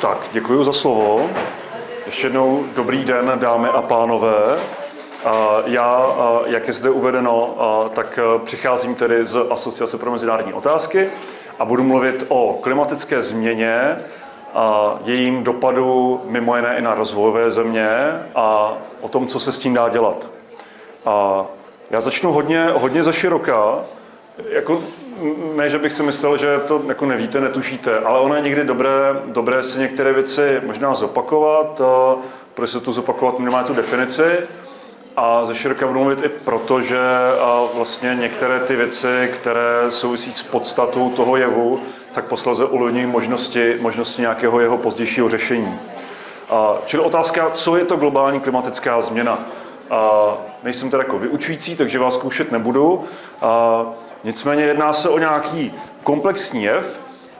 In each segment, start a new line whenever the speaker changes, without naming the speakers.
Tak, děkuji za slovo. Ještě jednou dobrý den, dámy a pánové. Já, jak je zde uvedeno, tak přicházím tedy z Asociace pro mezinárodní otázky a budu mluvit o klimatické změně a jejím dopadu mimo jiné i na rozvojové země a o tom, co se s tím dá dělat. Já začnu hodně zaširoka. Jako, ne, že bych si myslel, že to jako nevíte, netušíte, ale ono je někdy dobré si některé věci možná zopakovat, protože se tu zopakovat minimálně tu definici a zaširoka budu mluvit i proto, že vlastně některé ty věci, které souvisí s podstatou toho jevu, tak posléze ovlivňují možnosti nějakého jeho pozdějšího řešení. Čili otázka, co je to globální klimatická změna? Nejsem teda jako vyučující, takže vás zkoušet nebudu. Nicméně jedná se o nějaký komplexní jev,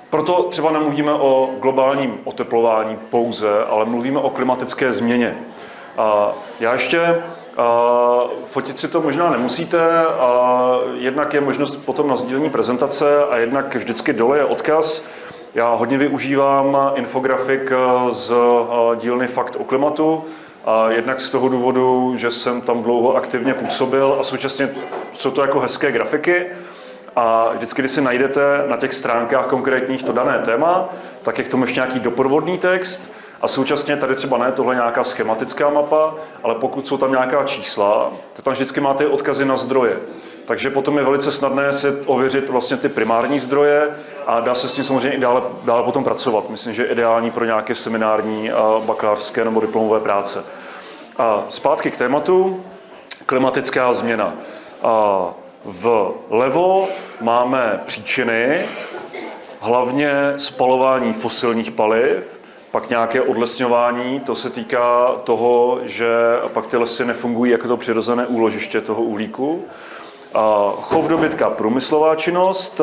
proto třeba nemluvíme o globálním oteplování pouze, ale mluvíme o klimatické změně. Já ještě, fotit si to možná nemusíte, jednak je možnost potom na sdílení prezentace a jednak vždycky dole je odkaz. Já hodně využívám infografik z dílny Fakt o klimatu, jednak z toho důvodu, že jsem tam dlouho aktivně působil a současně jsou to jako hezké grafiky a vždycky, když si najdete na těch stránkách konkrétních to dané téma, tak je k tomu ještě nějaký doprovodný text a současně tady třeba ne tohle nějaká schematická mapa, ale pokud jsou tam nějaká čísla, tak tam vždycky máte odkazy na zdroje. Takže potom je velice snadné si ověřit vlastně ty primární zdroje a dá se s tím samozřejmě i dále potom pracovat. Myslím, že je ideální pro nějaké seminární, bakalářské nebo diplomové práce. Zpátky k tématu. Klimatická změna. Vlevo máme příčiny, hlavně spalování fosilních paliv, pak nějaké odlesňování, to se týká toho, že pak ty lesy nefungují jako to přirozené úložiště toho uhlíku. Chov dobytka, průmyslová činnost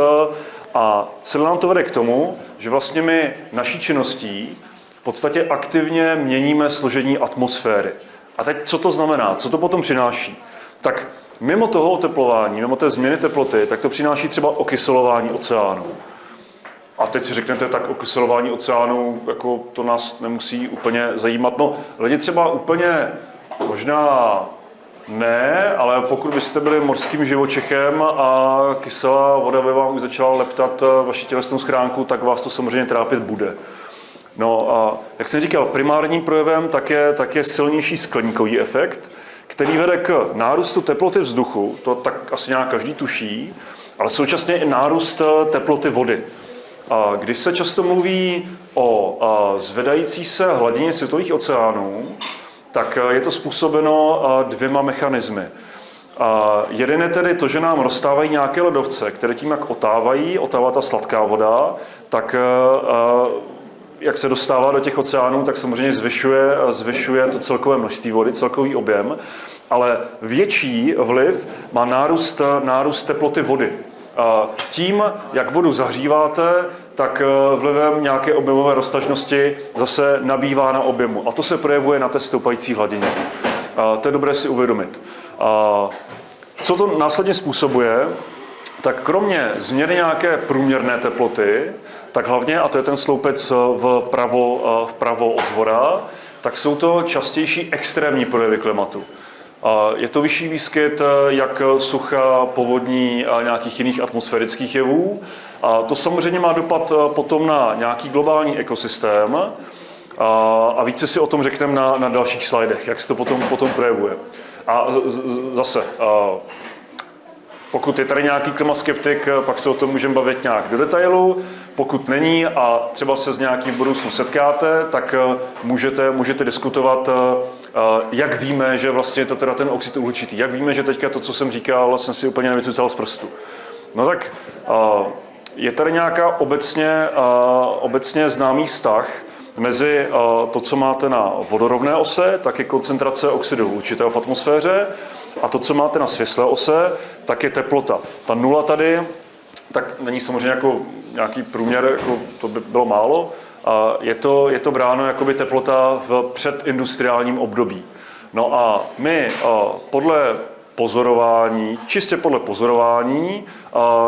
a celé nám to vede k tomu, že vlastně my naší činností v podstatě aktivně měníme složení atmosféry. A teď co to znamená? Co to potom přináší? Tak mimo toho oteplování, mimo té změny teploty, tak to přináší třeba okyselování oceánů. A teď si řeknete, tak okyselování oceánů, jako to nás nemusí úplně zajímat. No, lidi třeba úplně možná ne, ale pokud byste byli mořským živočichem a kyselá voda by vám už začala leptat vaši tělesnou schránku, tak vás to samozřejmě trápit bude. No a jak jsem říkal, primárním projevem tak je silnější skleníkový efekt, který vede k nárůstu teploty vzduchu, to tak asi nějak každý tuší, ale současně i nárůst teploty vody. Když se často mluví o zvedající se hladině světových oceánů, tak je to způsobeno dvěma mechanismy. Jeden je tedy to, že nám roztávají nějaké ledovce, které tím, jak otává ta sladká voda, tak jak se dostává do těch oceánů, tak samozřejmě zvyšuje to celkové množství vody, celkový objem, ale větší vliv má nárůst teploty vody. Tím, jak vodu zahříváte, tak vlivem nějaké objemové roztažnosti zase nabývá na objemu. A to se projevuje na té stoupající hladině. To je dobré si uvědomit. Co to následně způsobuje? Tak kromě změny nějaké průměrné teploty, tak hlavně, a to je ten sloupec vpravo od shora, tak jsou to častější extrémní projevy klimatu. Je to vyšší výskyt jak sucha, povodní a nějakých jiných atmosférických jevů. A to samozřejmě má dopad potom na nějaký globální ekosystém a více si o tom řekneme na dalších slajdech, jak se to potom projevuje. A zase, pokud je tady nějaký klimaskeptik, pak se o tom můžeme bavit nějak do detailu. Pokud není a třeba se s nějakým v budoucnu setkáte, tak můžete diskutovat, jak víme, že vlastně je to teda ten oxid uhličitý. Jak víme, že teďka to, co jsem říkal, jsem si úplně nevycucal z prstu. No tak je tady nějaká obecně známý vztah mezi to, co máte na vodorovné ose, tak je koncentrace oxidu uhličitého v atmosféře, a to, co máte na svislé ose, tak je teplota. Ta nula tady, tak není samozřejmě jako nějaký průměr, jako to by bylo málo. Je to bráno jakoby teplota v předindustriálním období. No a my podle pozorování, čistě podle pozorování,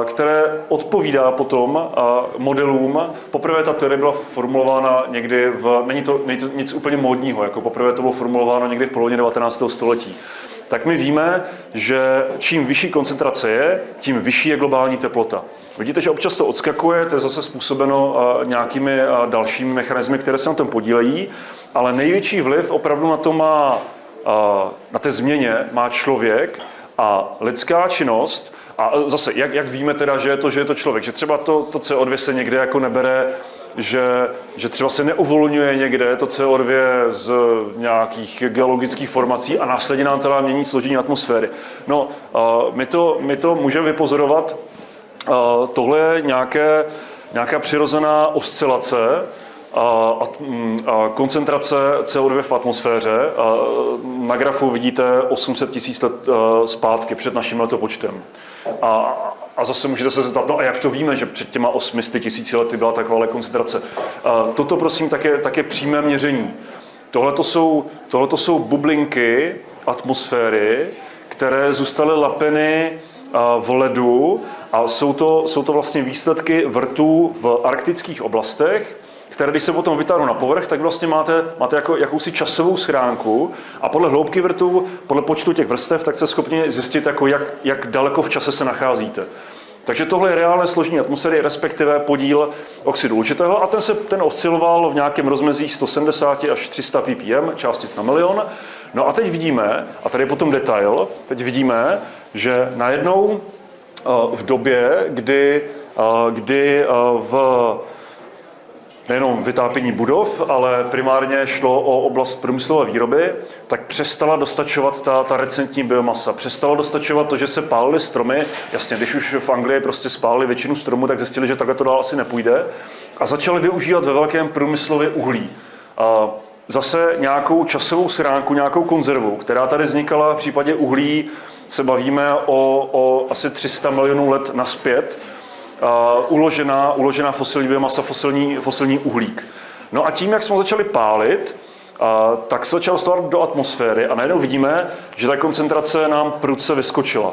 které odpovídá potom modelům. Poprvé ta teorie byla formulována někdy není to nic úplně módního, jako poprvé to bylo formulováno někdy v polovině 19. století. Tak my víme, že čím vyšší koncentrace je, tím vyšší je globální teplota. Vidíte, že občas to odskakuje, to je zase způsobeno nějakými dalšími mechanismy, které se na tom podílejí, ale největší vliv opravdu na to na té změně má člověk a lidská činnost. A zase, jak víme teda, že je to člověk, že třeba to CO2 se někde jako nebere, že třeba se neuvolňuje někde to CO2 z nějakých geologických formací a následně nám teda mění složení atmosféry. No, my to můžeme vypozorovat. Tohle je nějaká přirozená oscilace koncentrace CO2 v atmosféře. Na grafu vidíte 800 000 let zpátky před naším letopočtem. A zase můžete se zeptat, no a jak to víme, že před těma 800 000 lety byla taková koncentrace? Toto prosím také přímé měření. Tohleto jsou bublinky atmosféry, které zůstaly lapeny v ledu a jsou to vlastně výsledky vrtů v arktických oblastech, které když se potom vytáhnou na povrch, tak vlastně máte jako jakousi časovou schránku a podle hloubky vrtů, podle počtu těch vrstev, tak jste schopni zjistit, jako jak daleko v čase se nacházíte. Takže tohle je reálné složení atmosféry, respektive podíl oxidu uhličitého a ten osciloval v nějakém rozmezí 170 až 300 ppm, částic na milion. No a teď vidíme, a tady je potom detail, teď vidíme, že najednou v době, kdy v nejenom vytápění budov, ale primárně šlo o oblast průmyslové výroby, tak přestala dostačovat ta recentní biomasa. Přestalo dostačovat to, že se pálily stromy. Jasně, když už v Anglii prostě spálili většinu stromů, tak zjistili, že takhle to dál asi nepůjde. A začali využívat ve velkém průmyslově uhlí. Zase nějakou časovou schránku, nějakou konzervu, která tady vznikala v případě uhlí, se bavíme o asi 300 milionů let nazpět, uložená fosilní biomasa, fosilní uhlík. No a tím, jak jsme začali pálit, tak se začal dostávat do atmosféry a najednou vidíme, že ta koncentrace nám prudce vyskočila.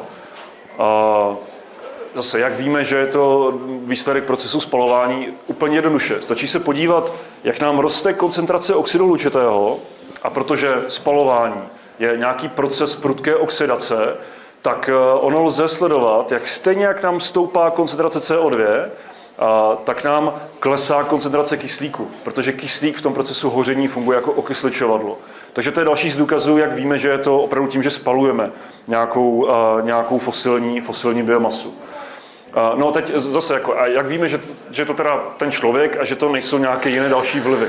Zase, jak víme, že je to výsledek procesu spalování, úplně jednoduše. Stačí se podívat, jak nám roste koncentrace oxidu uhličitého, a protože spalování je nějaký proces prudké oxidace, tak ono lze sledovat, jak stejně jak nám stoupá koncentrace CO2, tak nám klesá koncentrace kyslíku, protože kyslík v tom procesu hoření funguje jako okysličovadlo. Takže to je další z důkazů, jak víme, že je to opravdu tím, že spalujeme nějakou fosilní biomasu. No teď zase, a jak víme, že je to teda ten člověk a že to nejsou nějaké jiné další vlivy.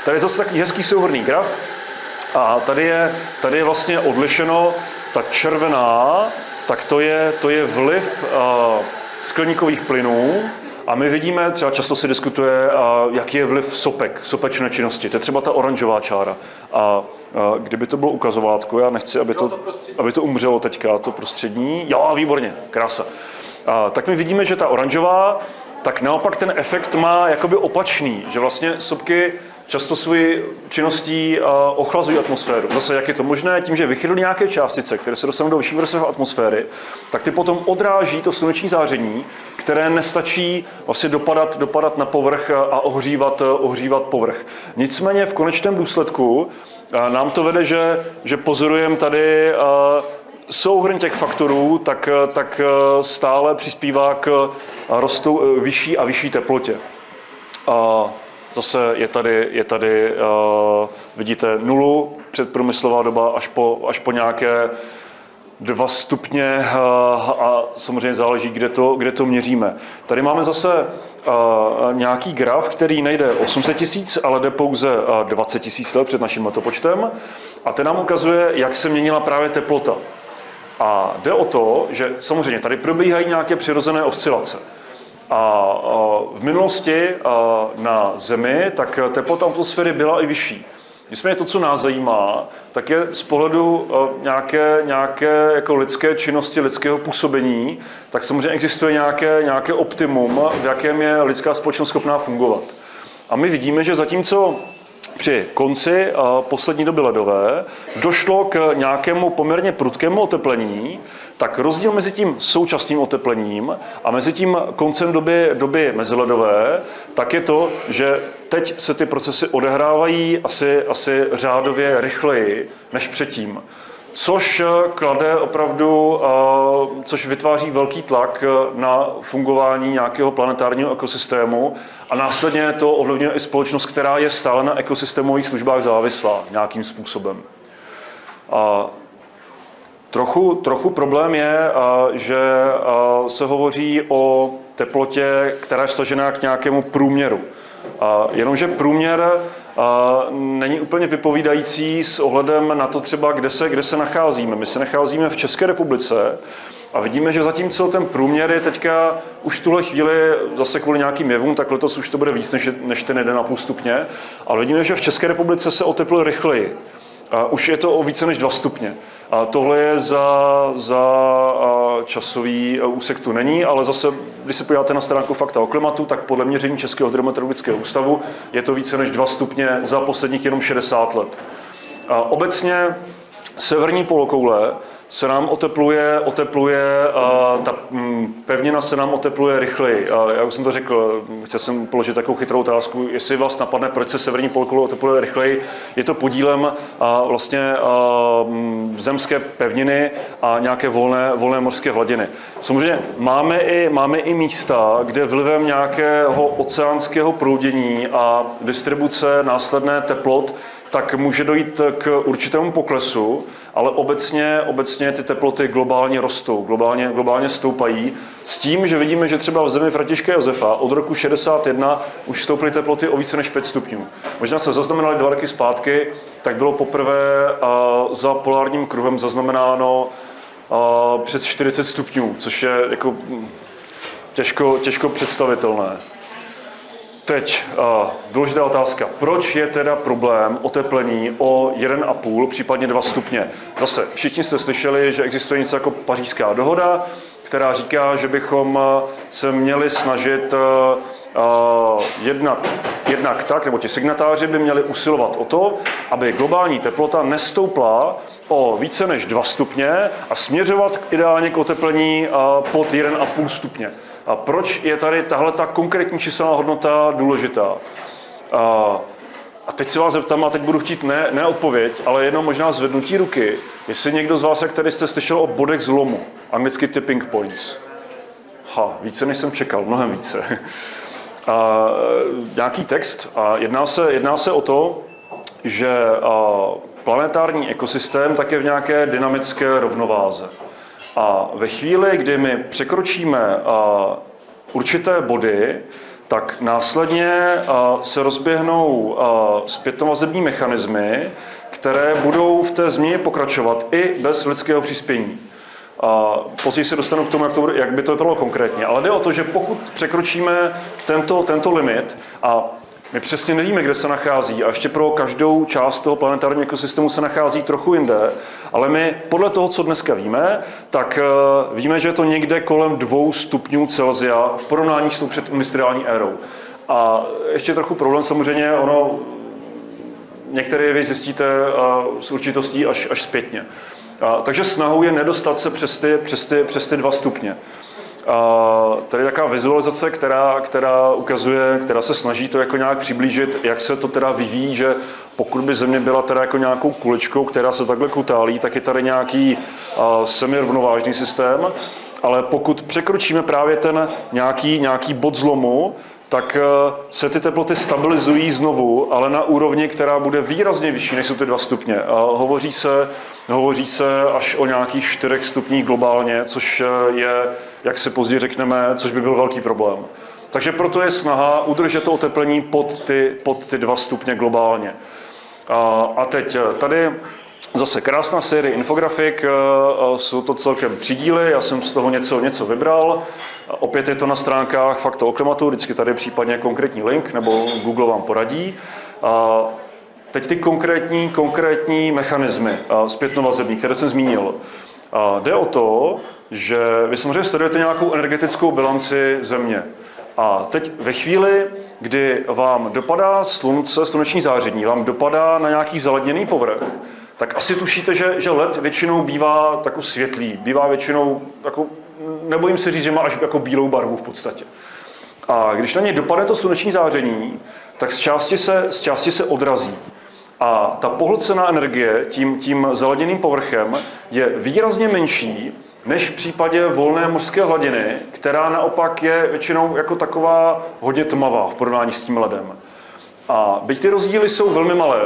Tady je zase takový hezký souhrnný graf a tady je vlastně odlišeno ta červená, tak to je vliv skleníkových plynů a my vidíme, třeba často se diskutuje, jaký je vliv sopečné činnosti. To je třeba ta oranžová čára. A kdyby to bylo ukazovátko, já nechci, aby to umřelo teďka, to prostřední. Jo, výborně, krása. Tak my vidíme, že ta oranžová, tak naopak ten efekt má jakoby opačný, že vlastně sopky často svojí činností ochlazují atmosféru. Zase, jak je to možné? Tím, že vychylují nějaké částice, které se dostanou do vyšší vrstev atmosféry, tak ty potom odráží to sluneční záření, které nestačí vlastně dopadat na povrch a ohřívat povrch. Nicméně v konečném důsledku nám to vede, že pozorujeme tady souhrn těch faktorů, tak stále přispívá k vyšší a vyšší teplotě. Zase je tady vidíte nulu, předprůmyslová doba až po nějaké 2 stupně a samozřejmě záleží, kde to měříme. Tady máme zase nějaký graf, který nejde 800 000, ale jde pouze 20 000 let před naším letopočtem a ten nám ukazuje, jak se měnila právě teplota. A jde o to, že samozřejmě tady probíhají nějaké přirozené oscilace. A v minulosti na Zemi tak teplota atmosféry byla i vyšší. Nicméně to, co nás zajímá, tak je z pohledu nějaké jako lidské činnosti, lidského působení, tak samozřejmě existuje nějaké optimum, v jakém je lidská společnost schopná fungovat. A my vidíme, že zatímco při konci poslední doby ledové došlo k nějakému poměrně prudkému oteplení, tak rozdíl mezi tím současným oteplením a mezi tím koncem doby meziledové, tak je to, že teď se ty procesy odehrávají asi řádově rychleji než předtím. Což klade opravdu, což vytváří velký tlak na fungování nějakého planetárního ekosystému a následně to ovlivňuje i společnost, která je stále na ekosystémových službách závislá nějakým způsobem. Trochu problém je, že se hovoří o teplotě, která je stažená k nějakému průměru. Jenomže průměr není úplně vypovídající s ohledem na to třeba, kde se nacházíme. My se nacházíme v České republice a vidíme, že zatímco ten průměr je teďka už v tuhle chvíli zase kvůli nějakým jevům, tak letos už to bude víc než ten 1,5 stupně, ale vidíme, že v České republice se otepluje rychleji. Už je to o více než 2 stupně. A tohle je za časový úsek tu není, ale zase, když se podíváte na stránku Fakta o klimatu, tak podle měření Českého hydrometeorologického ústavu je to více než 2 stupně za posledních jenom 60 let. Obecně severní polokoule se nám otepluje ta pevnina se nám otepluje rychleji. Já už jsem to řekl, chtěl jsem položit takovou chytrou otázku, jestli vás napadne, proč se severní polokoule otepluje rychleji. Je to podílem vlastně zemské pevniny a nějaké volné mořské hladiny. Samozřejmě máme i místa, kde vlivem nějakého oceánského proudění a distribuce následné teplot tak může dojít k určitému poklesu, ale obecně ty teploty globálně rostou, globálně stoupají, s tím, že vidíme, že třeba v zemi Františka Josefa od roku 61 už stouply teploty o více než 5 stupňů. Možná se zaznamenali 2 roky zpátky, tak bylo poprvé za polárním kruhem zaznamenáno přes 40 stupňů, což je jako těžko představitelné. Teď důležitá otázka. Proč je teda problém oteplení o 1,5, případně 2 stupně? Zase, všichni jste slyšeli, že existuje něco jako Pařížská dohoda, která říká, že bychom se měli snažit jednak tak, nebo ti signatáři by měli usilovat o to, aby globální teplota nestoupla o více než 2 stupně a směřovat ideálně k oteplení pod 1,5 stupně. A proč je tady tahle ta konkrétní číselná hodnota důležitá? A teď se vás zeptám, a teď budu chtít ne odpověď, ale jenom možná zvednutí ruky, jestli někdo z vás, jak tady jste slyšel o bodech zlomu, anglicky tipping points. Více než jsem čekal, mnohem více. Nějaký text. Jedná se o to, že planetární ekosystém tak je v nějaké dynamické rovnováze. A ve chvíli, kdy my překročíme určité body, tak následně se rozběhnou zpětnovazební mechanismy, které budou v té změně pokračovat i bez lidského přispění. Později se dostanu k tomu, jak by to vypadalo konkrétně. Ale jde o to, že pokud překročíme tento limit a my přesně nevíme, kde se nachází a ještě pro každou část toho planetárního ekosystému se nachází trochu jinde, ale my podle toho, co dneska víme, tak víme, že je to někde kolem 2 stupňů Celsia v porovnání s tou předindustriální érou. A ještě trochu problém samozřejmě, některé věci zjistíte s určitostí až zpětně. Takže snahou je nedostat se přes ty 2 stupně. Tady je taková vizualizace, která se snaží to jako nějak přiblížit, jak se to teda vyvíjí, že pokud by Země byla teda jako nějakou kuličkou, která se takhle kutálí, tak je tady nějaký semirovnovážný systém, ale pokud překročíme právě ten nějaký bod zlomu, tak se ty teploty stabilizují znovu, ale na úrovni, která bude výrazně vyšší, než jsou ty 2 stupně. Hovoří se až o nějakých 4 stupních globálně, což je, jak si později řekneme, což by byl velký problém. Takže proto je snaha udržet to oteplení pod ty 2 stupně globálně. A teď tady zase krásná série infografik, jsou to celkem 3 díly, já jsem z toho něco vybral. Opět je to na stránkách Fakta o klimatu, vždycky tady případně konkrétní link, nebo Google vám poradí. Teď ty konkrétní mechanismy zpětnovazební, které jsem zmínil. Jde o to, že vy samozřejmě sledujete nějakou energetickou bilanci Země. A teď ve chvíli, kdy vám dopadá slunce, sluneční záření, vám dopadá na nějaký zaledněný povrch, tak asi tušíte, že led většinou bývá takový světlý, bývá většinou, jako, nebojím se říct, že má až jako bílou barvu v podstatě. A když na něj dopadne to sluneční záření, tak z části se odrazí. A ta pohlcená energie tím zaledněným povrchem je výrazně menší než v případě volné mořské hladiny, která naopak je většinou jako taková hodně tmavá v porovnání s tím ledem. A byť ty rozdíly jsou velmi malé,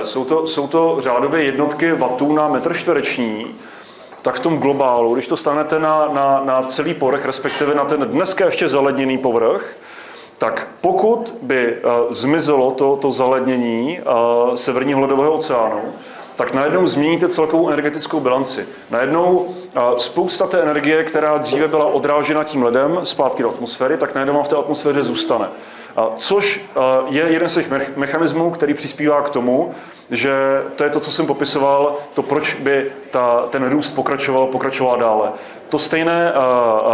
jsou to řádově jednotky wattů na metr čtvereční, tak v tom globálu, když to stanete na celý povrch, respektive na ten dneska ještě zaledněný povrch, tak pokud by zmizelo to zalednění severního ledového oceánu, tak najednou změníte celkovou energetickou bilanci. Najednou spousta té energie, která dříve byla odrážena tím ledem zpátky do atmosféry, tak najednou vám v té atmosféře zůstane. Což je jeden z těch mechanismů, který přispívá k tomu, že to je to, co jsem popisoval, to proč by ten růst pokračoval dále. To stejné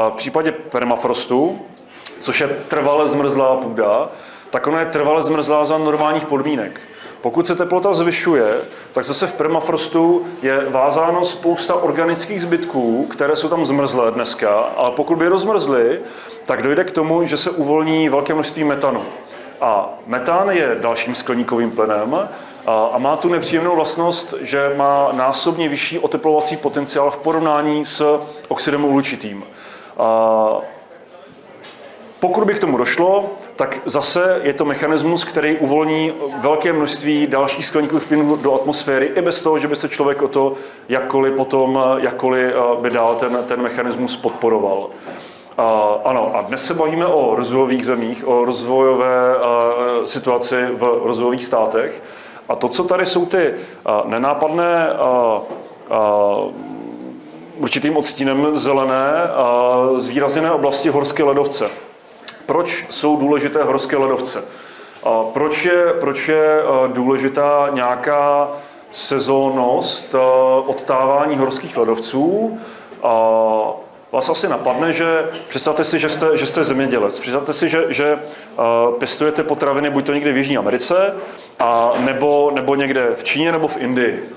v případě permafrostu, což je trvale zmrzlá půda, tak ona je trvale zmrzlá za normálních podmínek. Pokud se teplota zvyšuje, tak zase v permafrostu je vázáno spousta organických zbytků, které jsou tam zmrzlé dneska, ale pokud by rozmrzly, tak dojde k tomu, že se uvolní velké množství metanu. A metan je dalším skleníkovým plynem a má tu nepříjemnou vlastnost, že má násobně vyšší oteplovací potenciál v porovnání s oxidem uhličitým. Pokud by k tomu došlo, tak zase je to mechanismus, který uvolní velké množství dalších skleníkových plynů do atmosféry, i bez toho, že by se člověk o to jakkoliv by dál ten mechanismus podporoval. Ano, a dnes se bavíme o rozvojových zemích, o rozvojové situaci v rozvojových státech. A to, co tady jsou ty nenápadné určitým odstínem zelené zvýrazněné oblasti horské ledovce. Proč jsou důležité horské ledovce? Proč je důležitá nějaká sezónnost odtávání horských ledovců? Vás asi napadne, že představte si, že jste zemědělec. Představte si, že pěstujete potraviny buď to někde v Jižní Americe, nebo někde v Číně nebo v Indii.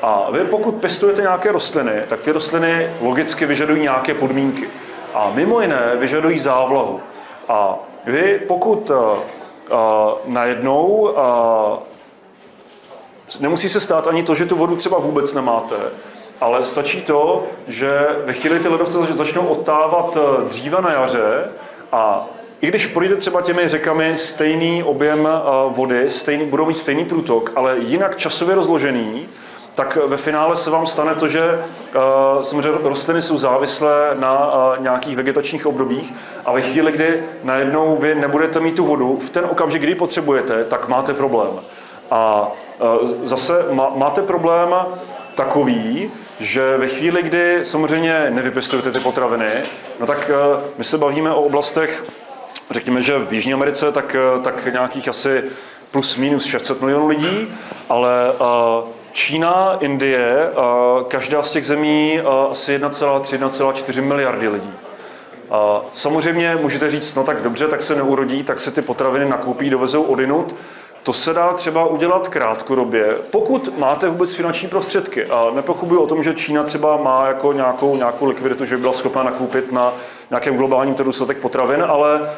A vy pokud pěstujete nějaké rostliny, tak ty rostliny logicky vyžadují nějaké podmínky. A mimo jiné vyžadují závlahu. A vy pokud najednou nemusí se stát ani to, že tu vodu třeba vůbec nemáte, ale stačí to, že ve chvíli ty ledovce začnou odtávat dříve na jaře a i když projde třeba těmi řekami stejný objem vody, budou mít stejný průtok, ale jinak časově rozložený, tak ve finále se vám stane to, že samozřejmě rostliny jsou závislé na nějakých vegetačních obdobích a ve chvíli, kdy najednou vy nebudete mít tu vodu, v ten okamžik, kdy ji potřebujete, tak máte problém. A zase máte problém takový, že ve chvíli, kdy samozřejmě nevypěstujete ty potraviny, no tak my se bavíme o oblastech, řekněme, že v Jižní Americe tak nějakých asi plus minus 600 milionů lidí, ale Čína, Indie, každá z těch zemí asi 1,3–1,4 miliardy lidí. Samozřejmě můžete říct, no tak dobře, tak se neurodí, tak se ty potraviny nakoupí, dovezou odinut. To se dá třeba udělat krátkodobě, pokud máte vůbec finanční prostředky. A nepochybuji o tom, že Čína třeba má jako nějakou likviditu, že by byla schopná nakoupit na nějakém globálním trhu dostatek potravin, ale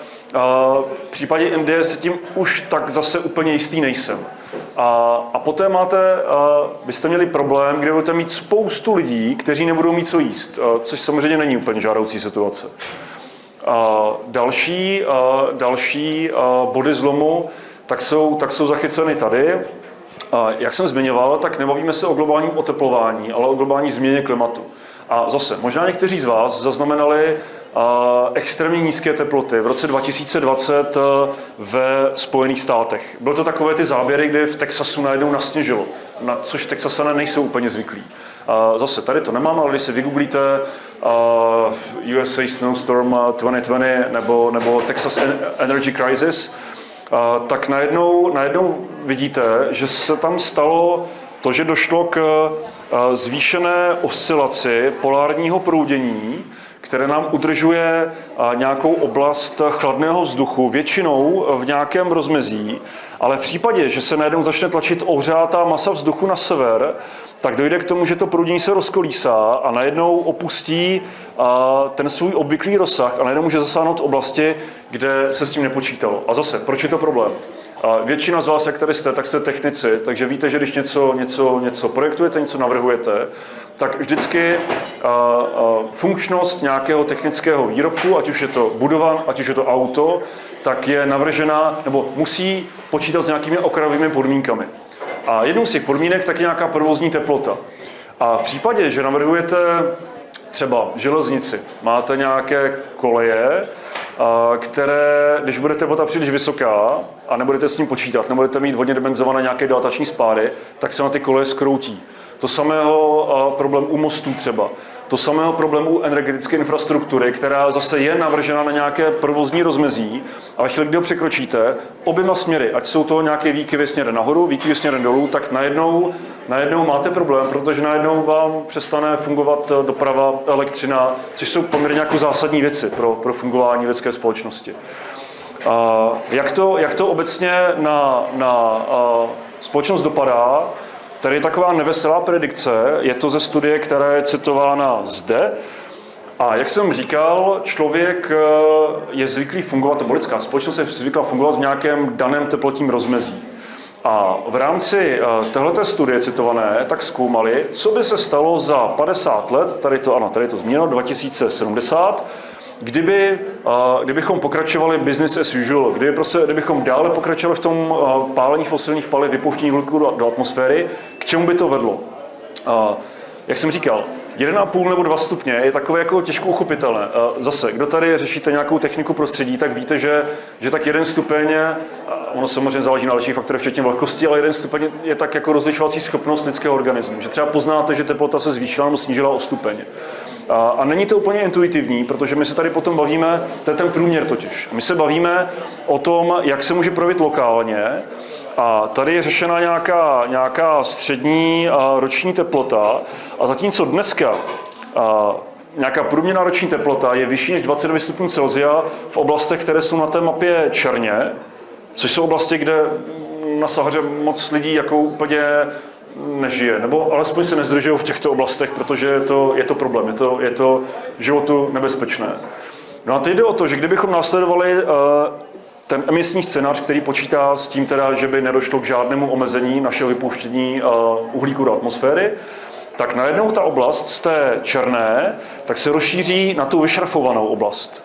v případě Indie se tím už tak zase úplně jistý nejsem. A poté byste měli problém, kde budete mít spoustu lidí, kteří nebudou mít co jíst, což samozřejmě není úplně žádoucí situace. Další body zlomu tak jsou zachyceny tady. Jak jsem zmiňoval, tak nebavíme se o globálním oteplování, ale o globální změně klimatu. A zase, možná někteří z vás zaznamenali extrémně nízké teploty v roce 2020 ve Spojených státech. Byly to takové ty záběry, kdy v Texasu najednou nasněžilo, na což Texasané nejsou úplně zvyklí. Zase, tady to nemám, ale když si vygooglíte USA Snowstorm 2020 nebo Texas Energy Crisis, tak najednou vidíte, že se tam stalo to, že došlo k zvýšené oscilaci polárního proudění, které nám udržuje nějakou oblast chladného vzduchu, většinou v nějakém rozmezí, ale v případě, že se najednou začne tlačit ohřátá masa vzduchu na sever, tak dojde k tomu, že to proudění se rozkolísá a najednou opustí ten svůj obvyklý rozsah a najednou může zasáhnout oblasti, kde se s tím nepočítalo. A zase, proč je to problém? Většina z vás, jak tady jste, tak jste technici, takže víte, že když něco projektujete, něco navrhujete, tak vždycky funkčnost nějakého technického výrobku, ať už je to budova, ať už je to auto, tak je navržena, nebo musí počítat s nějakými okrajovými podmínkami. A jednou z těch podmínek tak je nějaká provozní teplota. A v případě, že navrhujete třeba železnici, máte nějaké koleje, které, když bude teplota příliš vysoká a nebudete s ním počítat, nebudete mít hodně dimenzované nějaké dilatační spáry, tak se na ty koleje skroutí. To samého problém u mostů třeba. To samého problému u energetické infrastruktury, která zase je navržena na nějaké provozní rozmezí, a ve chvíli, kdy ho překročíte, oběma směry, ať jsou to nějaké výkyvy směrem nahoru, výkyvy směrem dolů, tak najednou máte problém, protože najednou vám přestane fungovat doprava, elektřina, což jsou poměrně jako zásadní věci pro fungování lidské společnosti. Jak to obecně na společnost dopadá? Tady je taková neveselá predikce, je to ze studie, která je citována zde. A jak jsem říkal, člověk je zvyklý fungovat, nebo lidská společnost je zvyklá fungovat v nějakém daném teplotním rozmezí. A v rámci téhleté studie citované tak zkoumali, co by se stalo za 50 let, tady je to zmíněno, 2070, kdybychom pokračovali business as usual, kdybychom dále pokračovali v tom pálení fosilních paliv, vypouštění uhlíku do atmosféry, k čemu by to vedlo? Jak jsem říkal, 1,5 nebo 2 stupně je takové jako těžko uchopitelné. Zase, kdo tady řešíte nějakou techniku prostředí, tak víte, že tak 1 stupeň, ono samozřejmě záleží na dalších faktorech, včetně vlhkosti, ale 1 stupeň je tak jako rozlišovací schopnost lidského organismu. Že třeba poznáte, že teplota se zvýšila nebo snížila o stupeň. A není to úplně intuitivní, protože my se tady potom bavíme, to je ten průměr totiž. My se bavíme o tom, jak se může projevit lokálně, a tady je řešena nějaká střední roční teplota, a zatímco dneska nějaká průměrná roční teplota je vyšší než 29 stupňů Celsia v oblastech, které jsou na té mapě černě, což jsou oblasti, kde na Sahaře moc lidí jako úplně nežije, nebo alespoň se nezdržují v těchto oblastech, protože je to problém, je to životu nebezpečné. No a teď jde o to, že kdybychom následovali ten emisní scénář, který počítá s tím teda, že by nedošlo k žádnému omezení našeho vypouštění uhlíku do atmosféry, tak najednou ta oblast z té černé tak se rozšíří na tu vyšrafovanou oblast.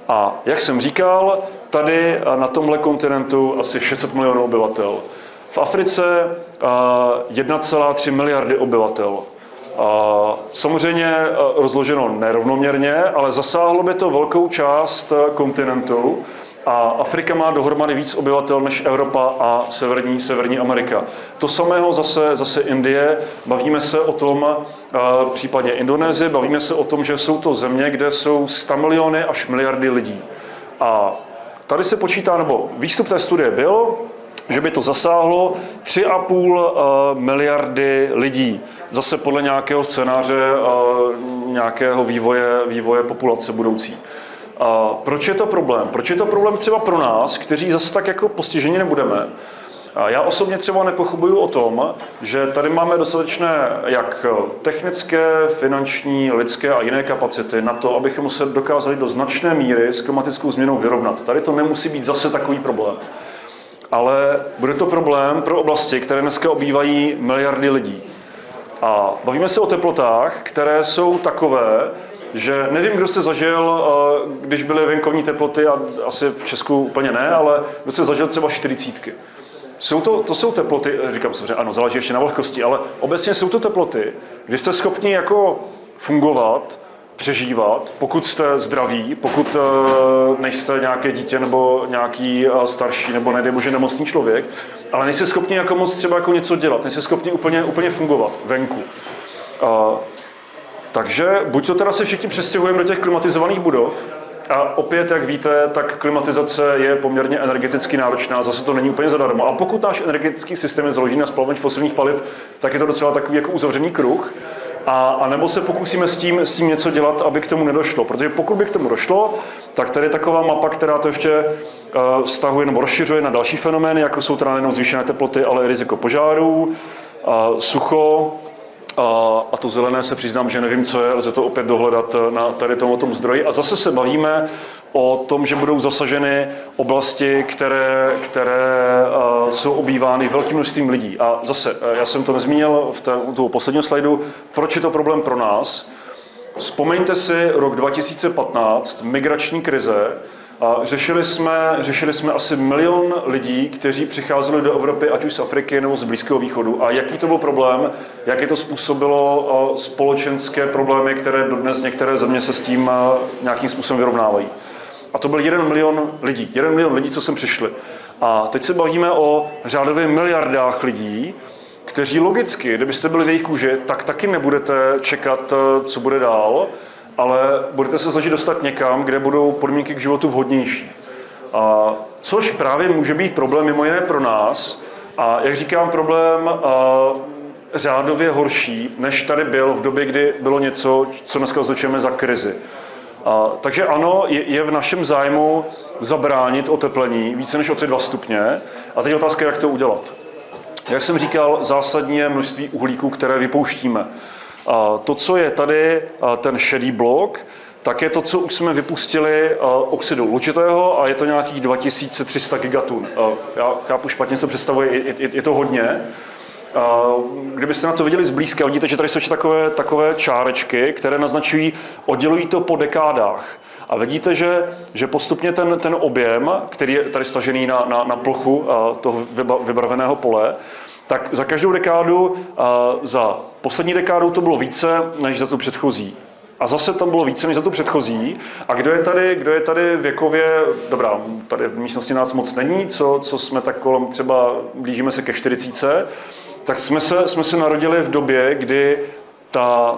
A jak jsem říkal, tady na tomhle kontinentu asi 600 milionů obyvatel. V Africe 1,3 miliardy obyvatel. Samozřejmě rozloženo nerovnoměrně, ale zasáhlo by to velkou část kontinentu. A Afrika má dohromady víc obyvatel než Evropa a Severní Amerika. To samého zase Indie. Bavíme se o tom, v případě Indonésie, bavíme se o tom, že jsou to země, kde jsou 100 miliony až miliardy lidí. A tady se počítá, nebo výstup té studie byl, že by to zasáhlo 3,5 miliardy lidí. Zase podle nějakého scénáře, nějakého vývoje populace budoucí. Proč je to problém? Proč je to problém třeba pro nás, kteří zase tak jako postiženi nebudeme? Já osobně třeba nepochybuju o tom, že tady máme dostatečné jak technické, finanční, lidské a jiné kapacity na to, abychom se dokázali do značné míry s klimatickou změnou vyrovnat. Tady to nemusí být zase takový problém. Ale bude to problém pro oblasti, které dneska obývají miliardy lidí. A bavíme se o teplotách, které jsou takové, že nevím, kdo jste zažil, když byly venkovní teploty, a asi v Česku úplně ne, ale kdo jste zažil třeba 40. To jsou teploty, říkám samozřejmě, ano, záleží ještě na vlhkosti, ale obecně jsou to teploty, kdy jste schopni jako fungovat, přežívat, pokud jste zdraví, pokud nejste nějaké dítě nebo nějaký starší nebo nedej bože nemocný člověk, ale nejste schopni jako moc třeba jako něco dělat, nejste schopni úplně fungovat venku. Takže buď to teda se všichni přestěhujeme do těch klimatizovaných budov, a opět, jak víte, tak klimatizace je poměrně energeticky náročná, zase to není úplně zadarmo. A pokud náš energetický systém je založený na spalování fosilních paliv, tak je to docela takový jako uzavřený kruh. A nebo se pokusíme s tím něco dělat, aby k tomu nedošlo. Protože pokud by k tomu došlo, tak tady je taková mapa, která to ještě stahuje nebo rozšiřuje na další fenomény, jako jsou teda nejenom zvýšené teploty, ale i riziko požárů, sucho, a to zelené se přiznám, že nevím, co je, lze to opět dohledat na tady tom zdroji. A zase se bavíme o tom, že budou zasaženy oblasti, které jsou obývány velkým množstvím lidí. A zase, já jsem to nezmínil u toho posledního slajdu, proč je to problém pro nás. Vzpomeňte si rok 2015, migrační krize. Řešili jsme asi 1 milion lidí, kteří přicházeli do Evropy, ať už z Afriky nebo z Blízkého východu. A jaký to byl problém, jaké to způsobilo společenské problémy, které dodnes některé země se s tím nějakým způsobem vyrovnávají. A to byl 1 milion lidí. 1 milion lidí, co sem přišli. A teď se bavíme o řádově miliardách lidí, kteří logicky, kdybyste byli v jejich kůži, tak taky nebudete čekat, co bude dál, ale budete se snažit dostat někam, kde budou podmínky k životu vhodnější. Což právě může být problém mimo jiné pro nás. A jak říkám, problém řádově horší, než tady byl v době, kdy bylo něco, co dneska označujeme za krizi. Takže ano, je v našem zájmu zabránit oteplení více než o ty 2 stupně. A teď je otázka, jak to udělat. Jak jsem říkal, zásadní je množství uhlíku, které vypouštíme. To, co je tady, ten šedý blok, tak je to, co už jsme vypustili oxidu uhličitého a je to nějakých 2300 gigatun. Já chápu, špatně se představuje, je to hodně. Kdybyste na to viděli zblízka, vidíte, že tady jsou takové čárečky, které naznačují, oddělují to po dekádách. A vidíte, že postupně ten objem, který je tady stažený na plochu toho vybarveného pole, tak za každou dekádu, za poslední dekádu to bylo více než za tu předchozí. A zase tam bylo více než za tu předchozí. A kdo je tady věkově, dobrá, tady v místnosti nás moc není, co jsme tak kolem třeba blížíme se ke 40, tak jsme se narodili v době, kdy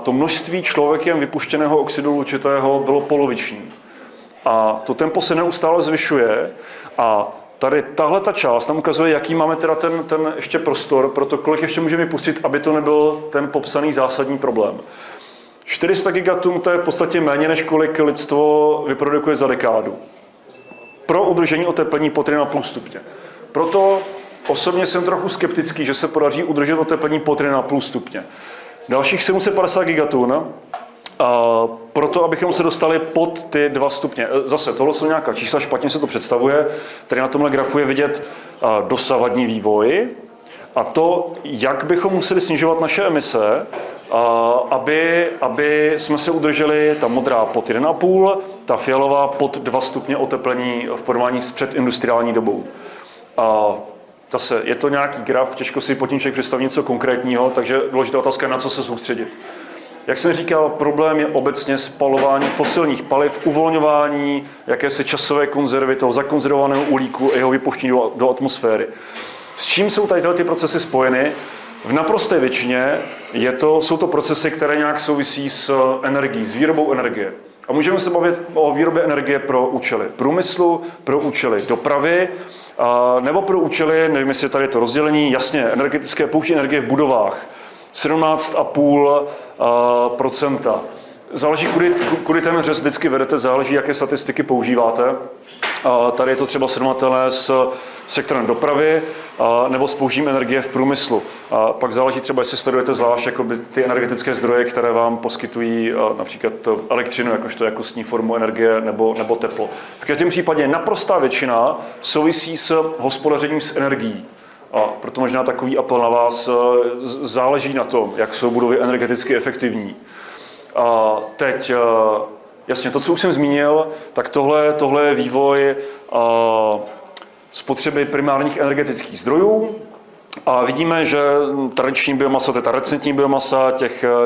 to množství člověkem vypuštěného oxidu uhličitého bylo poloviční. A to tempo se neustále zvyšuje a tady tahle ta část nám ukazuje, jaký máme teda ten ještě prostor pro to, kolik ještě můžeme vypustit, aby to nebyl ten popsaný zásadní problém. 400 gigatun to je v podstatě méně, než kolik lidstvo vyprodukuje za dekádu. Pro udržení oteplení pod 1,5 stupně. Proto osobně jsem trochu skeptický, že se podaří udržet oteplení pod 1,5 stupně. Dalších 750 gigatun, proto abychom se dostali pod ty 2 stupně. Zase, tohle jsou nějaká čísla, špatně se to představuje. Tady na tomhle grafu je vidět dosavadní vývoj a to, jak bychom museli snižovat naše emise, aby jsme se udrželi, ta modrá pod 1,5, ta fialová pod 2 stupně oteplení v porovnání s předindustriální dobou. Zase, je to nějaký graf, těžko si pod tím člověk představit něco konkrétního, takže důležitá otázka je, na co se soustředit. Jak jsem říkal, problém je obecně spalování fosilních paliv, uvolňování jakési časové konzervy toho zakonzervovaného uhlíku a jeho vypuštění do atmosféry. S čím jsou tady ty procesy spojeny? V naprosté většině jsou to procesy, které nějak souvisí s energií, s výrobou energie. A můžeme se bavit o výrobě energie pro účely průmyslu, pro účely dopravy, nebo pro účely, nevím, jestli tady je to rozdělení, jasně, energetické použití energie v budovách. 17,5%. Záleží, kudy ten řez vždycky vedete, záleží, jaké statistiky používáte. Tady je to třeba srovnatelné s sektorem dopravy nebo s použitím energie v průmyslu. Pak záleží třeba, jestli sledujete zvlášť jakoby ty energetické zdroje, které vám poskytují například elektřinu, jakožto jakostní formu energie nebo teplo. V každém případě naprostá většina souvisí s hospodařením s energií. A proto možná takový apel na vás, záleží na tom, jak jsou budovy energeticky efektivní. A teď, jasně, to, co už jsem zmínil, tak tohle je vývoj spotřeby primárních energetických zdrojů. A vidíme, že tradiční biomasa, to je ta recentní biomasa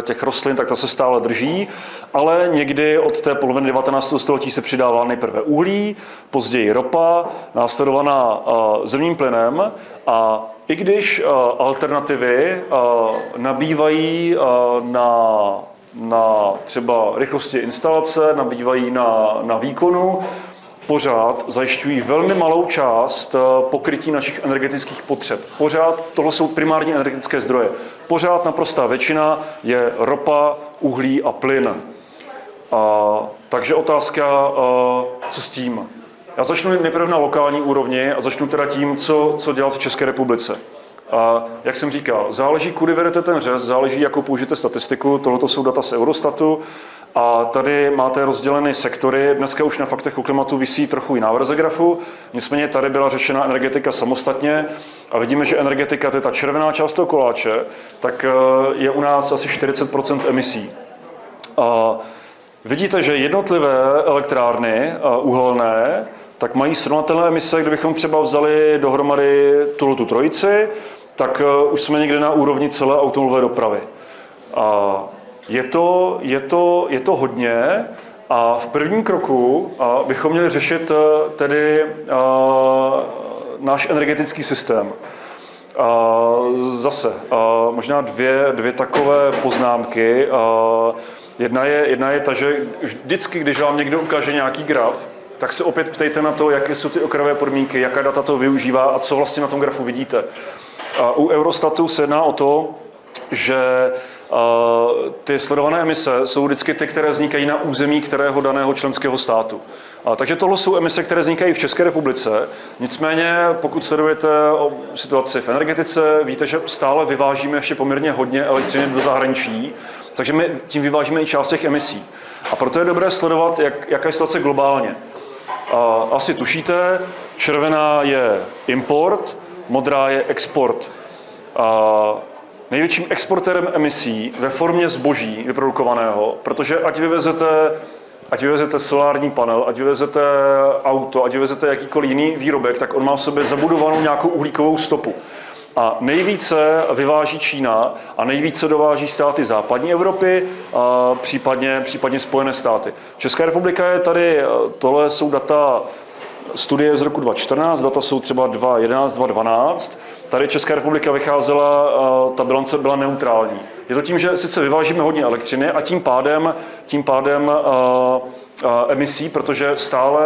těch rostlin, tak ta se stále drží, ale někdy od té poloviny 19. století se přidává nejprve uhlí, později ropa, následovaná zemním plynem. A i když alternativy nabývají na třeba rychlosti instalace, nabývají na výkonu, pořád zajišťují velmi malou část pokrytí našich energetických potřeb. Pořád tohle jsou primární energetické zdroje. pořád naprostá většina je ropa, uhlí a plyn. Takže otázka, co s tím? Já začnu nejprve na lokální úrovni a začnu teda tím, co dělat v České republice. Jak jsem říkal, záleží, kudy vedete ten řez, záleží, jakou použijete statistiku, tohoto jsou data z Eurostatu a tady máte rozděleny sektory, dneska už na faktech o klimatu visí trochu jiná verze grafu, nicméně tady byla řešena energetika samostatně a vidíme, že energetika, to je ta červená část toho koláče, tak je u nás asi 40% emisí. Vidíte, že jednotlivé elektrárny uhelné tak mají srovnatelné emise, kdybychom třeba vzali dohromady tu trojici, tak už jsme někde na úrovni celé automobilové dopravy. Je to hodně a v prvním kroku bychom měli řešit tedy náš energetický systém. Zase možná dvě takové poznámky. Jedna je ta, že vždycky, když vám někdo ukáže nějaký graf, tak se opět ptejte na to, jaké jsou ty okrajové podmínky, jaká data to využívá a co vlastně na tom grafu vidíte. U Eurostatu se jedná o to, že ty sledované emise jsou vždycky ty, které vznikají na území kterého daného členského státu. Takže tohle jsou emise, které vznikají v České republice. Nicméně, pokud sledujete situaci v energetice, víte, že stále vyvážíme ještě poměrně hodně elektřiny do zahraničí, takže my tím vyvážíme i část těch emisí. A proto je dobré sledovat, jaká je situace globálně. Asi tušíte, červená je import, modrá je export. Největším exportérem emisí ve formě zboží vyprodukovaného, protože ať vyvezete solární panel, ať vyvezete auto, ať vyvezete jakýkoliv jiný výrobek, tak on má v sobě zabudovanou nějakou uhlíkovou stopu. A nejvíce vyváží Čína a nejvíce dováží státy západní Evropy, případně Spojené státy. Česká republika je tady, tohle jsou data studie z roku 2014, data jsou třeba 2011, 2012. Tady Česká republika vycházela, ta bilance byla neutrální. Je to tím, že sice vyvážíme hodně elektřiny a tím pádem emisí, protože stále,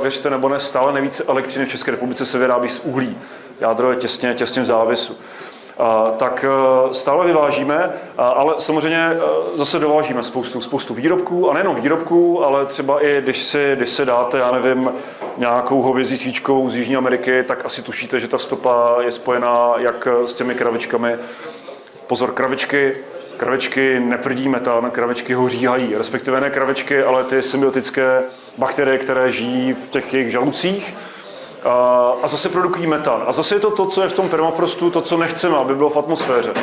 věřte nebo ne, stále nejvíce elektřiny v České republice se vyrábí z uhlí. Jádro je těsně v závisu. Tak stále vyvážíme, ale samozřejmě zase dovážíme spoustu výrobků, a nejenom výrobků, ale třeba i když si dáte, já nevím, nějakou hovězí svíčkou z Jižní Ameriky, tak asi tušíte, že ta stopa je spojená jak s těmi kravičkami. Pozor, kravičky neprdí metan, kravičky ho říhají, respektive ne kravičky, ale ty symbiotické bakterie, které žijí v těch jejich žaludcích. A zase produkují metan. A zase je to, co je v tom permafrostu, to, co nechceme, aby bylo v atmosféře.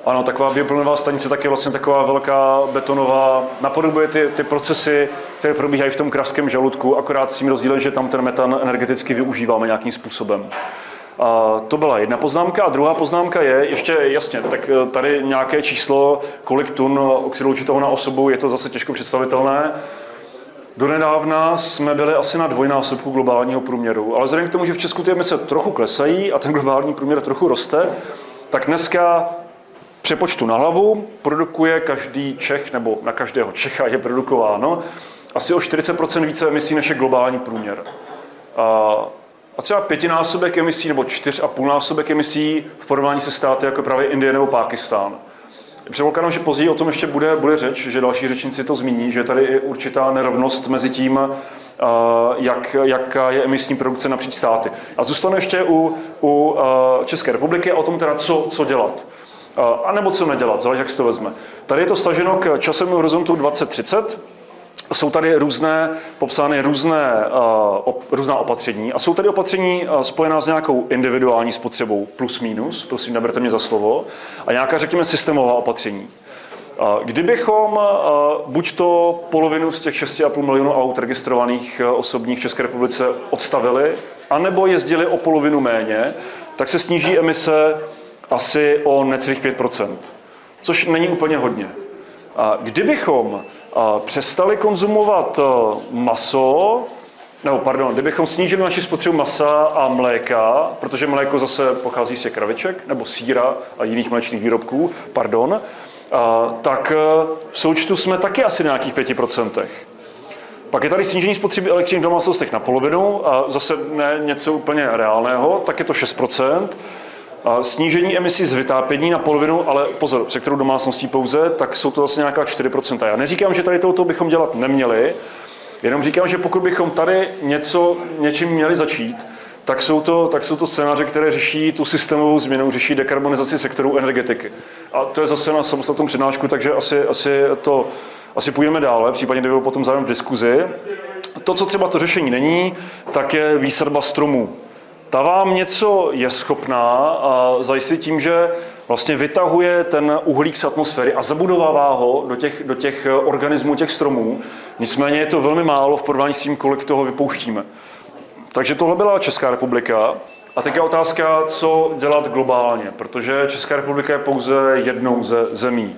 Ano, taková bioplynová stanice tak je vlastně taková velká betonová, napodobuje ty procesy, které probíhají v tom kravském žaludku, akorát s tím rozdílem, že tam ten metan energeticky využíváme nějakým způsobem. To byla jedna poznámka a druhá poznámka je, ještě jasně, tak tady nějaké číslo, kolik tun oxidu uhličitého na osobu, je to zase těžko představitelné. Donedávna jsme byli asi na dvojnásobku globálního průměru, ale vzhledem k tomu, že v Česku ty emise trochu klesají a ten globální průměr trochu roste, tak dneska přepočtu na hlavu produkuje každý Čech, nebo na každého Čecha je produkováno asi o 40% více emisí než je globální průměr. A třeba 5násobek emisí nebo 4,5násobek emisí v porovnání se státy jako právě Indie nebo Pákistán. Předpokládám, že později o tom ještě bude řeč, že další řečníci to zmíní, že tady je určitá nerovnost mezi tím, jaká je emisní produkce napříč státy. A zůstanu ještě u České republiky a o tom teda, co dělat. A nebo co nedělat, záleží, jak si to vezme. Tady je to staženo k časovému horizontu 2030. Jsou tady popsány různá opatření a jsou tady opatření spojená s nějakou individuální spotřebou plus minus, prosím, neberte mě za slovo, a nějaká, řekněme, systémová opatření. Kdybychom buď to polovinu z těch 6,5 milionů aut registrovaných osobních v České republice odstavili, anebo jezdili o polovinu méně, tak se sníží emise asi o necelých 5%, což není úplně hodně. Kdybychom přestali konzumovat maso, kdybychom snížili naši spotřebu masa a mléka, protože mléko zase pochází z kraviček, nebo sýra a jiných mléčných výrobků, tak v součtu jsme taky asi na nějakých 5%. Pak je tady snížení spotřeby elektřiny v domácnostech na polovinu, a zase ne něco úplně reálného, tak je to 6%. Snížení emisí z vytápění na polovinu, ale pozor, v sektoru domácností pouze, tak jsou to zase nějaká 4%. Já neříkám, že tady tohoto bychom dělat neměli, jenom říkám, že pokud bychom tady něčím měli začít, tak jsou to scénáře, které řeší tu systémovou změnu, řeší dekarbonizaci sektoru energetiky. A to je zase na samostatnou přednášku, takže asi půjdeme dále, případně kdyby potom zájem v diskuzi. To, co třeba to řešení není, tak je výsadba stromů. Ta vám něco je schopná zajistit tím, že vlastně vytahuje ten uhlík z atmosféry a zabudovává ho do těch organismů, těch stromů. Nicméně je to velmi málo v porovnání s tím, kolik toho vypouštíme. Takže tohle byla Česká republika. A teď je otázka, co dělat globálně, protože Česká republika je pouze jednou ze zemí.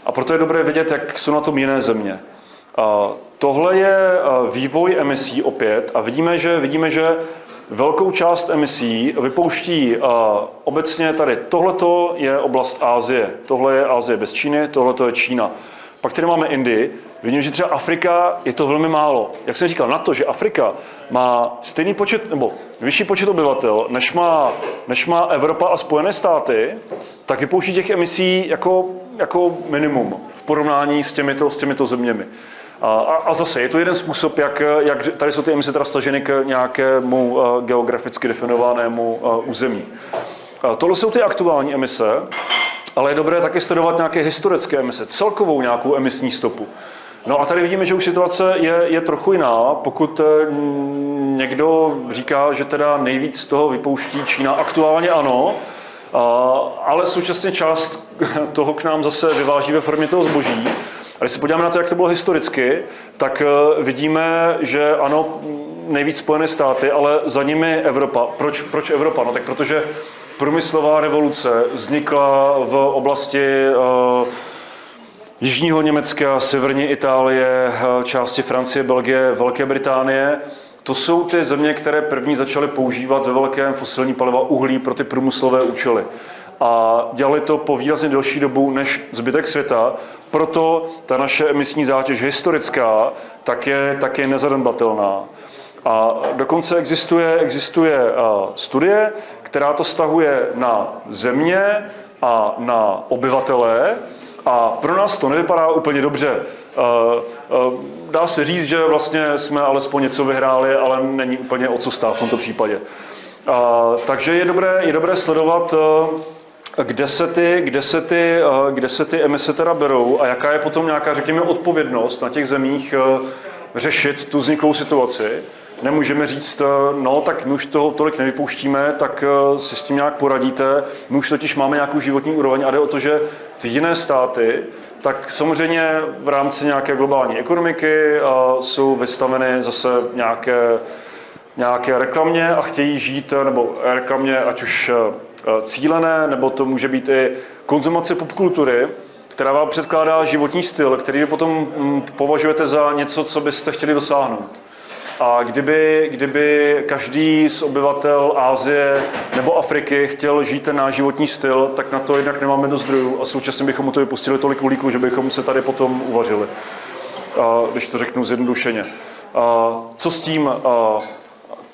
A proto je dobré vidět, jak jsou na tom jiné země. Tohle je vývoj emisí opět a vidíme, že velkou část emisí vypouští obecně tady. Tohleto je oblast Asie. Tohle je Asie bez Číny, tohleto je Čína. Pak tady máme Indii. Vidím, že třeba Afrika je to velmi málo. Jak jsem říkal, na to, že Afrika má stejný počet nebo vyšší počet obyvatel, než má Evropa a Spojené státy, tak vypouští těch emisí jako minimum v porovnání s těmito zeměmi. A zase je to jeden způsob, jak tady jsou ty emise teda staženy k nějakému geograficky definovanému území. Tohle jsou ty aktuální emise, ale je dobré také sledovat nějaké historické emise, celkovou nějakou emisní stopu. No a tady vidíme, že už situace je trochu jiná. Pokud někdo říká, že teda nejvíc toho vypouští Čína, aktuálně ano, ale současně část toho k nám zase vyváží ve formě toho zboží. A když se podíváme na to, jak to bylo historicky, tak vidíme, že ano, nejvíc Spojené státy, ale za nimi Evropa. Proč Evropa? No tak protože průmyslová revoluce vznikla v oblasti jižního Německa, severní Itálie, části Francie, Belgie, Velké Británie. To jsou ty země, které první začaly používat ve velkém fosilní paliva uhlí pro ty průmyslové účely. A dělali to po výrazně delší dobu než zbytek světa, proto ta naše emisní zátěž historická tak je nezanedbatelná. A dokonce existuje studie, která to stahuje na země a na obyvatele, a pro nás to nevypadá úplně dobře. Dá se říct, že vlastně jsme alespoň něco vyhráli, ale není úplně o co stát v tomto případě. Takže je dobré sledovat, kde se ty emise teda berou a jaká je potom nějaká, řekněme, odpovědnost na těch zemích řešit tu vzniklou situaci. Nemůžeme říct, no tak my už toho tolik nevypouštíme, tak si s tím nějak poradíte. My už totiž máme nějakou životní úroveň a jde o to, že ty jiné státy, tak samozřejmě v rámci nějaké globální ekonomiky jsou vystaveny zase nějaké reklamě a chtějí žít, nebo reklamě ať už cílené, nebo to může být i konzumace popkultury, která vám předkládá životní styl, který vy potom považujete za něco, co byste chtěli dosáhnout. A kdyby každý z obyvatel Asie nebo Afriky chtěl žít ten náš životní styl, tak na to jednak nemáme dost zdrojů a současně bychom mu to vypustili tolik uhlíku, že bychom se tady potom uvařili, když to řeknu zjednodušeně. Co s tím?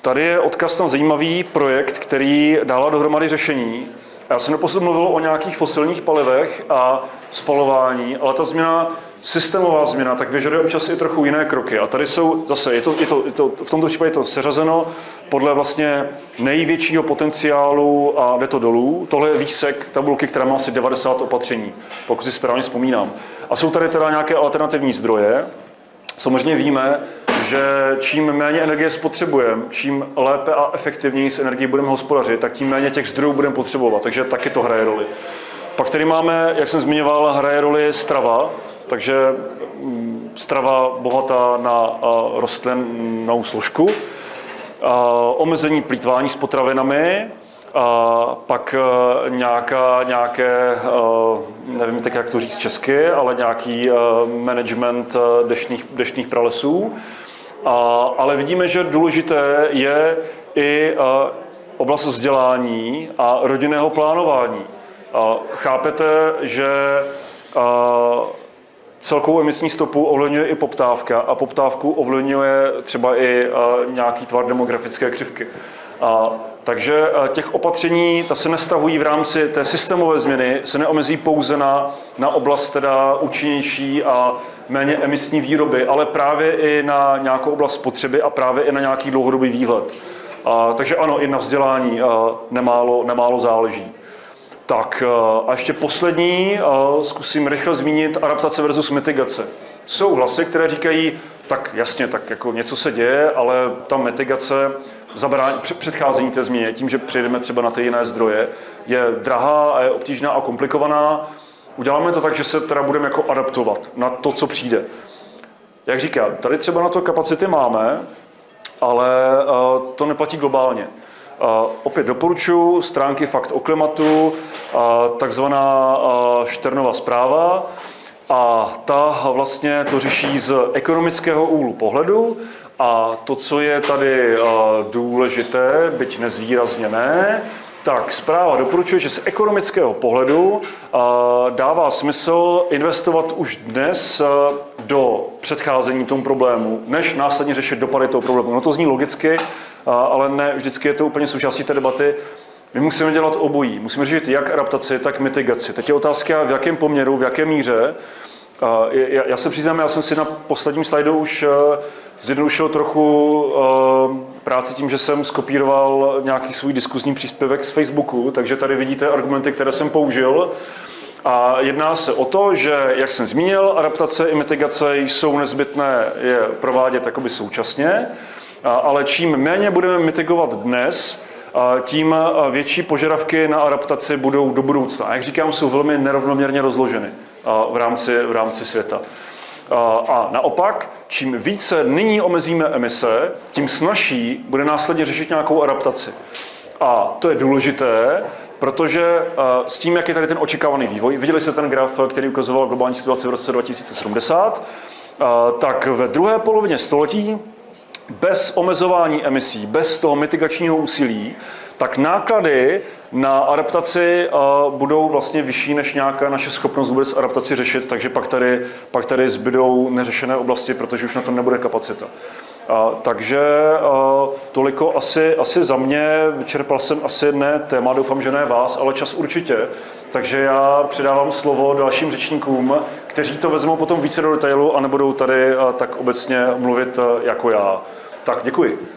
Tady je odkaz na zajímavý projekt, který dává dohromady řešení. Já jsem doposud mluvil o nějakých fosilních palivech a spalování, ale ta systémová změna, tak vyžaduje občas i trochu jiné kroky. A tady jsou zase, v tomto případě je to seřazeno podle vlastně největšího potenciálu a jde to dolů. Tohle je výsek tabulky, která má asi 90 opatření, pokud si správně vzpomínám. A jsou tady teda nějaké alternativní zdroje. Samozřejmě víme, že čím méně energie spotřebujeme, čím lépe a efektivněji s energií budeme hospodařit, tak tím méně těch zdrojů budeme potřebovat. Takže taky to hraje roli. Pak tady máme, jak jsem zmiňoval, hraje roli strava, takže strava bohatá na rostlinnou složku, omezení plýtvání s potravinami, pak nějaké, nevím teď, jak to říct česky, ale nějaký management deštných pralesů. Ale vidíme, že důležité je i oblast vzdělání a rodinného plánování. Chápete, že celkovou emisní stopu ovlivňuje i poptávka a poptávku ovlivňuje třeba i nějaký tvar demografické křivky. Takže těch opatření, ta se nestahují v rámci té systémové změny, se neomezí pouze na oblast teda účinnější a méně emisní výroby, ale právě i na nějakou oblast spotřeby a právě i na nějaký dlouhodobý výhled. Takže ano, i na vzdělání nemálo záleží. Tak a ještě poslední, zkusím rychle zmínit adaptace versus mitigace. Jsou hlasy, které říkají, tak jasně, tak jako něco se děje, ale ta mitigace předcházení té změně, tím, že přejdeme třeba na ty jiné zdroje, je drahá a je obtížná a komplikovaná. Uděláme to tak, že se teda budeme jako adaptovat na to, co přijde. Jak říkám, tady třeba na to kapacity máme, ale to neplatí globálně. Opět doporučuji stránky Fakt o klimatu, takzvaná Šternova zpráva, a ta vlastně to řeší z ekonomického úhlu pohledu. A to, co je tady důležité, byť nezvýrazněné, tak zpráva doporučuje, že z ekonomického pohledu dává smysl investovat už dnes do předcházení tomu problému, než následně řešit dopady toho problému. No to zní logicky, ale ne vždycky je to úplně součástí té debaty. My musíme dělat obojí. Musíme řešit jak adaptaci, tak mitigaci. Teď je otázka, v jakém poměru, v jaké míře. Já se přiznám, já jsem si na posledním slajdu už zjednodušil trochu práci tím, že jsem skopíroval nějaký svůj diskuzní příspěvek z Facebooku, takže tady vidíte argumenty, které jsem použil. A jedná se o to, že, jak jsem zmínil, adaptace i mitigace jsou nezbytné je provádět jakoby současně, ale čím méně budeme mitigovat dnes, tím větší požadavky na adaptaci budou do budoucna. A jak říkám, jsou velmi nerovnoměrně rozloženy v rámci světa. A naopak, čím více nyní omezíme emise, tím snazší bude následně řešit nějakou adaptaci. A to je důležité, protože s tím, jak je tady ten očekávaný vývoj, viděli jste ten graf, který ukazoval globální situaci v roce 2070, tak ve druhé polovině století bez omezování emisí, bez toho mitigačního úsilí, tak náklady na adaptaci budou vlastně vyšší než nějaká naše schopnost vůbec adaptaci řešit, takže pak tady zbydou neřešené oblasti, protože už na to nebude kapacita. Takže toliko asi za mě, vyčerpal jsem asi ne téma, doufám, že ne vás, ale čas určitě. Takže já předávám slovo dalším řečníkům, kteří to vezmou potom více do detailu a nebudou tady tak obecně mluvit jako já. Tak děkuji.